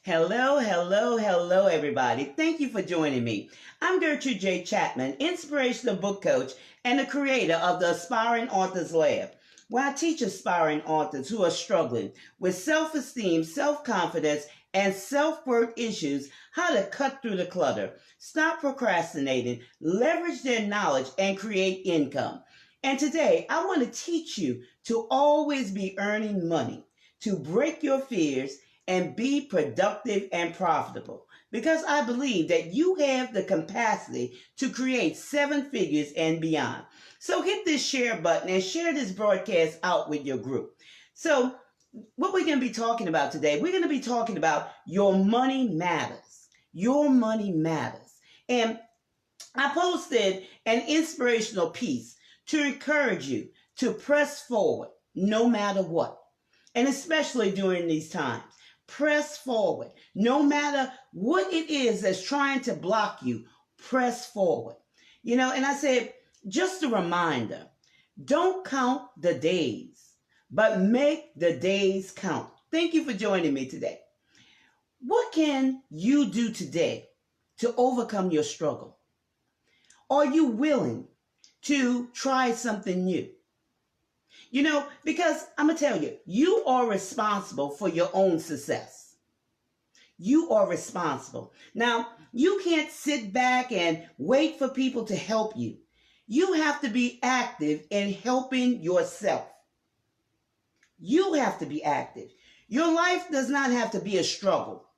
Hello, hello, hello, everybody. Thank you for joining me. I'm Gertrude Chapman, inspirational book coach and the creator of the Aspiring Authors Lab, where I teach aspiring authors who are struggling with self-esteem, self-confidence, and self-worth issues how to cut through the clutter, stop procrastinating, leverage their knowledge, and create income. And today, I want to teach you to always be earning money, to break your fears, and be productive and profitable. Because I believe that you have the capacity to create seven figures and beyond. So hit this share button and share this broadcast out with your group. So, what we're going to be talking about today, we're going to be talking about your money matters. Your money matters. And I posted an inspirational piece to encourage you to press forward no matter what. And especially during these times, press forward. No matter what it is that's trying to block you, press forward. And I said, just a reminder, don't count the days, but make the days count. Thank you for joining me today. What can you do today to overcome your struggle? Are you willing to try something new? Because I'm going to tell you, you are responsible for your own success. You are responsible. Now, you can't sit back and wait for people to help you. You have to be active in helping yourself. You have to be active. Your life does not have to be a struggle.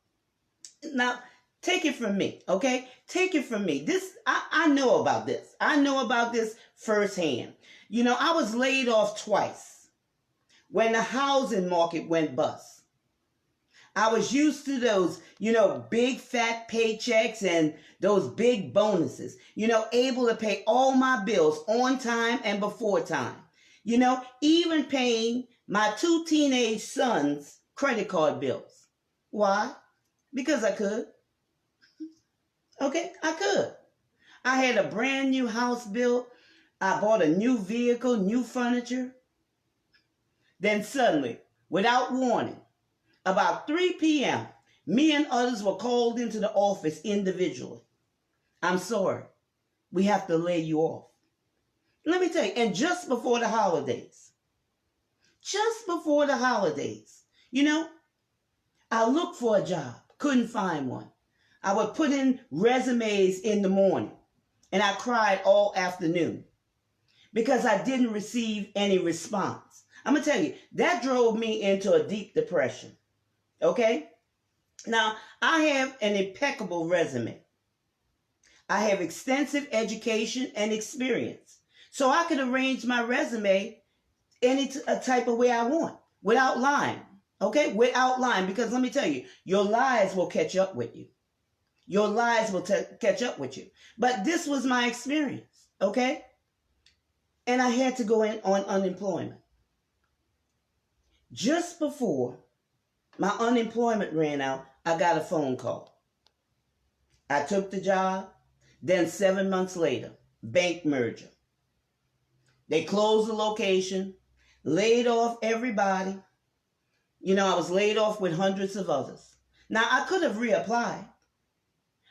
Now, take it from me, okay? Take it from me. I know about this. I know about this firsthand. I was laid off twice when the housing market went bust. I was used to those, big fat paychecks and those big bonuses, able to pay all my bills on time and before time. Even paying my two teenage sons' credit card bills. Why? Because I could. Okay, I could. I had a brand new house built. I bought a new vehicle, new furniture. Then suddenly, without warning, about 3 p.m., me and others were called into the office individually. I'm sorry, we have to lay you off. Let me tell you, and just before the holidays, I looked for a job, couldn't find one. I would put in resumes in the morning, and I cried all afternoon because I didn't receive any response. I'm going to tell you, that drove me into a deep depression. Okay? Now, I have an impeccable resume. I have extensive education and experience. So I could arrange my resume any type of way I want without lying. Okay? Without lying. Because let me tell you, your lies will catch up with you. Your lies will catch up with you. But this was my experience. Okay? And I had to go in on unemployment. Just before my unemployment ran out, I got a phone call. I took the job. Then 7 months later, bank merger. They closed the location, laid off everybody. I was laid off with hundreds of others. Now, I could have reapplied,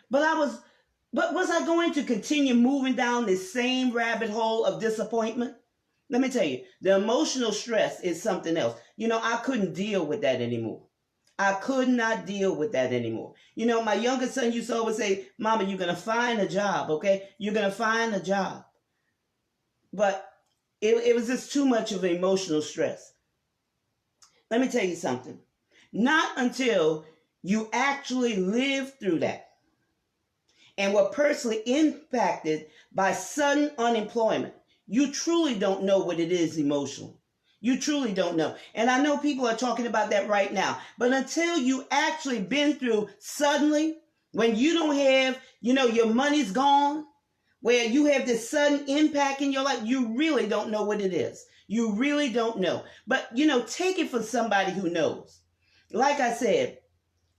but was I going to continue moving down this same rabbit hole of disappointment? Let me tell you, the emotional stress is something else. I couldn't deal with that anymore. I could not deal with that anymore. My youngest son used to always say, Mama, you're going to find a job, okay? You're going to find a job. But it was just too much of emotional stress. Let me tell you something. Not until you actually live through that and were personally impacted by sudden unemployment, you truly don't know what it is emotionally. You truly don't know. And I know people are talking about that right now. But until you actually been through suddenly, when you don't have, your money's gone, where you have this sudden impact in your life, you really don't know what it is. You really don't know. But, take it from somebody who knows. Like I said,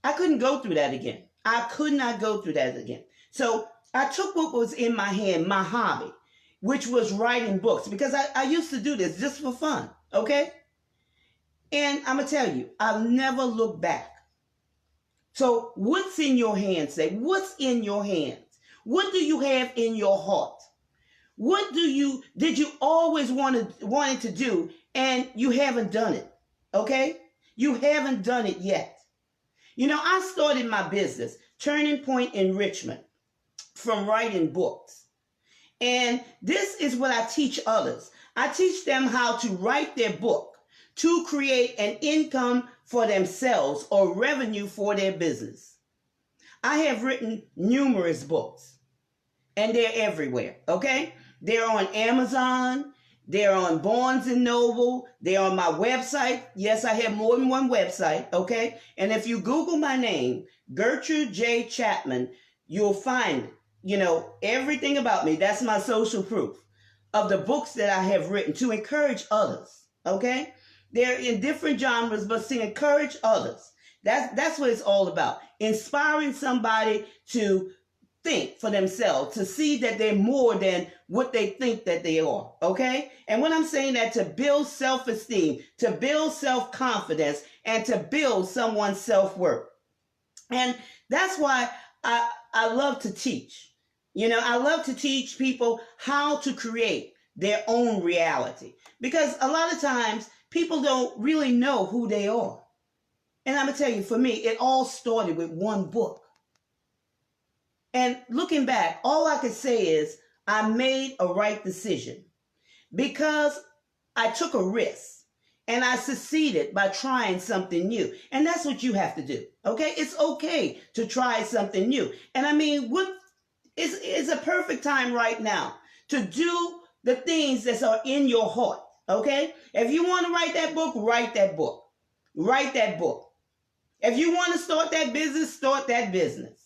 I couldn't go through that again. I could not go through that again. So I took what was in my hand, my hobby, which was writing books, because I used to do this just for fun. Okay? And I'm going to tell you, I'll never look back So what's in your hands? Say, what's in your hands? What do you have in your heart? What did you always wanted to do and you haven't done it? Okay? You haven't done it yet. You know, I started my business, Turning Point Enrichment, from writing books. And this is what I teach others. I teach them how to write their book to create an income for themselves or revenue for their business. I have written numerous books and they're everywhere, okay? They're on Amazon, they're on Barnes and Noble, they're on my website. Yes, I have more than one website, okay? And if you Google my name, Gertrude J. Chapman, you'll find, everything about me. That's my social proof of the books that I have written to encourage others, okay? They're in different genres, but to encourage others. That's what it's all about. Inspiring somebody to think for themselves, to see that they're more than what they think that they are, okay? And when I'm saying that, to build self-esteem, to build self-confidence, and to build someone's self-worth. And that's why I love to teach. I love to teach people how to create their own reality. Because a lot of times, people don't really know who they are. And I'm going to tell you, for me, it all started with one book. And looking back, all I can say is I made a right decision because I took a risk and I succeeded by trying something new. And that's what you have to do, okay? It's okay to try something new. And I mean, it's a perfect time right now to do the things that are in your heart, okay? If you want to write that book, write that book. Write that book. If you want to start that business, start that business.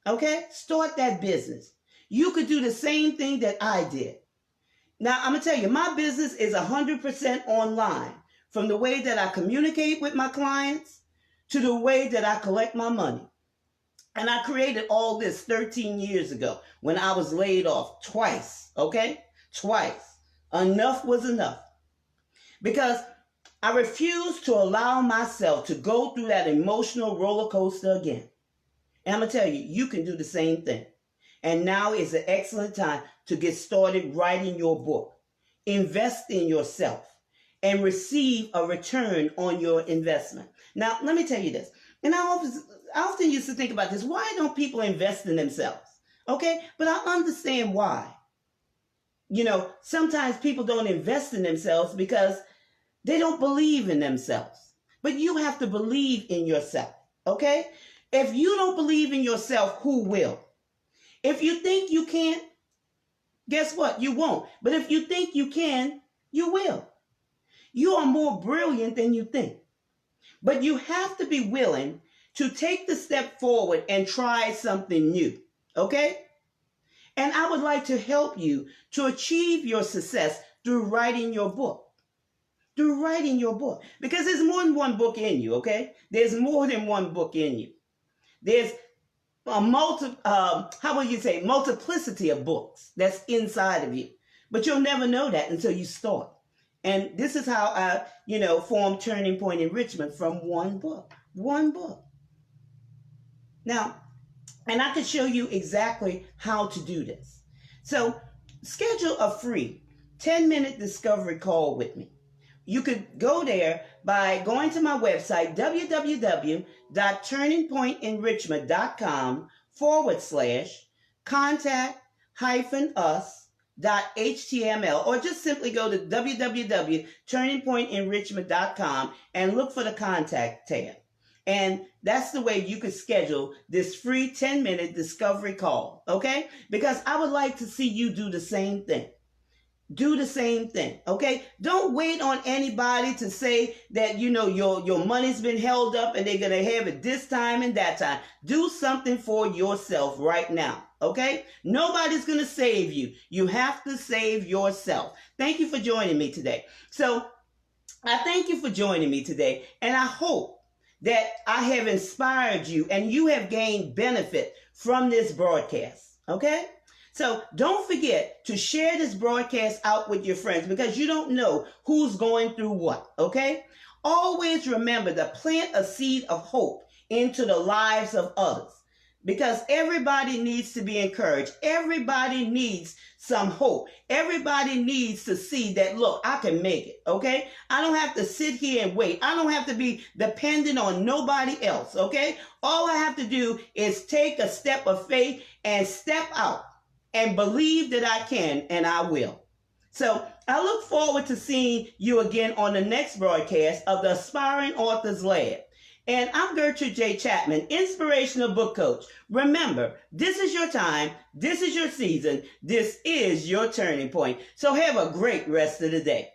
Okay? Start that business. You could do the same thing that I did. Now, I'm going to tell you, my business is 100% online. From the way that I communicate with my clients to the way that I collect my money. And I created all this 13 years ago when I was laid off twice. Okay? Twice. Enough was enough. Because I refused to allow myself to go through that emotional roller coaster again. And I'm going to tell you, you can do the same thing. And now is an excellent time to get started writing your book. Invest in yourself and receive a return on your investment. Now, let me tell you this. And I often used to think about this. Why don't people invest in themselves? Okay? But I understand why. Sometimes people don't invest in themselves because they don't believe in themselves. But you have to believe in yourself. Okay? If you don't believe in yourself, who will? If you think you can't, guess what? You won't. But if you think you can, you will. You are more brilliant than you think. But you have to be willing to take the step forward and try something new. Okay? And I would like to help you to achieve your success through writing your book. Through writing your book. Because there's more than one book in you, okay? There's more than one book in you. There's a multiplicity of books that's inside of you. But you'll never know that until you start. And this is how I, formed Turning Point Enrichment from one book. One book. Now, and I can show you exactly how to do this. So, schedule a free 10-minute discovery call with me. You could go there by going to my website, www.turningpointenrichment.com/contact-us.html, or just simply go to www.turningpointenrichment.com and look for the contact tab. And that's the way you could schedule this free 10-minute discovery call, okay? Because I would like to see you do the same thing. Do the same thing, okay? Don't wait on anybody to say that, your money's been held up and they're going to have it this time and that time. Do something for yourself right now, okay? Nobody's going to save you. You have to save yourself. Thank you for joining me today. So I thank you for joining me today, and I hope that I have inspired you and you have gained benefit from this broadcast, okay? So don't forget to share this broadcast out with your friends because you don't know who's going through what, okay? Always remember to plant a seed of hope into the lives of others. Because everybody needs to be encouraged. Everybody needs some hope. Everybody needs to see that, look, I can make it, okay? I don't have to sit here and wait. I don't have to be dependent on nobody else, okay? All I have to do is take a step of faith and step out and believe that I can, and I will. So I look forward to seeing you again on the next broadcast of the Aspiring Authors Lab. And I'm Gertrude J. Chapman, Inspirational Book Coach. Remember, this is your time, this is your season, this is your turning point. So have a great rest of the day.